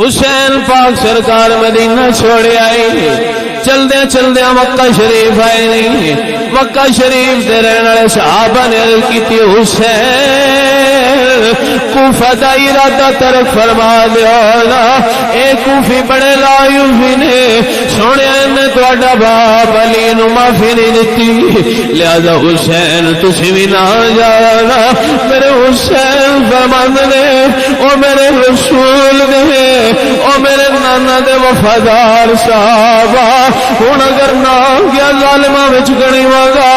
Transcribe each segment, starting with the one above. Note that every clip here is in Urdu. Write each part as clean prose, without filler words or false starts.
حسین پاک سرکار مدینہ چھوڑے آئے، چلدے چلدے مکہ شریف آئے نہیں۔ مکہ شریف دے رہنے والے صحابہ نے عرض کی حسین کوفہ دا ارادہ ترک فرما دیونا، اے کوفی بڑے لایوفی نے سونے نے تہاڈا باپ علی نو معافی نہیں دتی، لہذا حسین تسی بھی نہ جانا۔ میرے حسین فرماندے نے او میرے رسول دے او میرے نانا دے وفادار صحابہ، ہن اگر نہ گیا ظالماں وچ گنی واگا،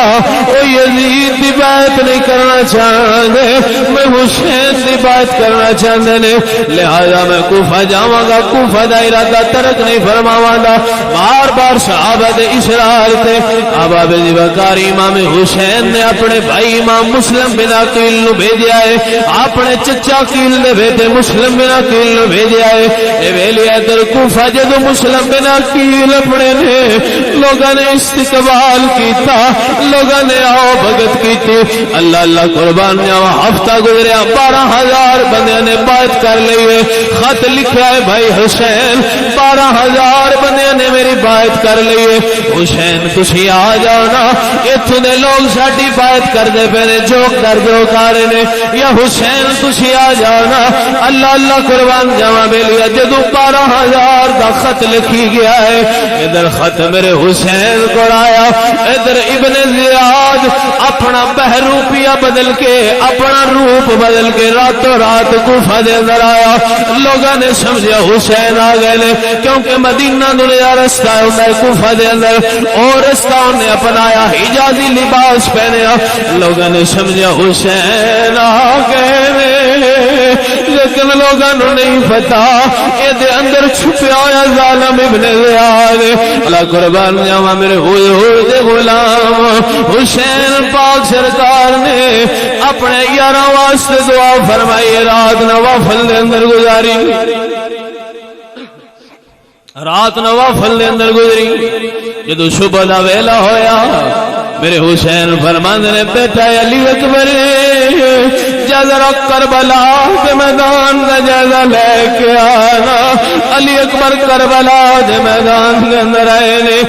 او یزید دی بات نہیں کرنا چاہندے، میں حسین دی بات کرنا چاہندے نے، لہذا میں کوفہ جاواں گا، کوفہ دا ارادہ ترک نہیں فرماواں گا۔ بار بار صحابہ دے اصرار تے ابا بکر امام حسین نے اپنے بھائی امام مسلم بن عقیل نو بھیجیا ہے، اپنے چچا عقیل دے بیٹے مسلم بن عقیل نو بھیجیا ہے۔ اے ویلی ادھر کوفہ جدوں مسلم بن عقیل اپنے نے لوگاں نے استقبال کیتا، لوگاں نے آؤ بھگت کیتی، اللہ اللہ قربان جاواں ہفتہ گزریا 12,000 بندے نے بیعت کر لئی، خط لکھا ہے بھائی حسین 12,000 بندے نے میری بیعت کر لئی، حسین تسی آ جاؤ نا، ایتھوں دے لوگ ساڈی بیعت کردے پے نے، جو کر جو کار نے، یا حسین تسی آ جاؤ نا، اللہ اللہ قربان جاواں بیلیا جدوں 12,000 دا خط لکھی گیا ہے، ادھر خط میرے حسین کو آیا، ادھر ابن زیاد اپنا بہروپیہ بدل کے اپنا روپ بدل کے راتوں رات کوفہ دے اندر آیا، لوگوں نے سمجھا حسین آ گئے نے، کیونکہ مدینہ دنیا رستہ ہوتا ہے کوفہ دے اندر، اور رستہ انہیں اپنایا، حجازی لباس پہنیا، لوگوں نے سمجھا حسین آ گئے نے، لیکن لوگوں نے نہیں پتا اے دے اندر چھپیا ہوا ظالم ابن زیاد، اللہ قربان جاواں میرے حضور دے غلام حسین پاک سرکار نے اپنے یاراں واسطے دعا فرمائی، رات نوافل دے اندر گزاری، رات نوافل دے اندر گزری، جدو صبح دا ویلا ہویا میرے حسین فرماندے نے بیٹا علی اکبر جا ذرا کربلا کے میدان کا جائزہ لے کے آنا، علی اکبر کربلا کے میدان کے اندر آئے نے۔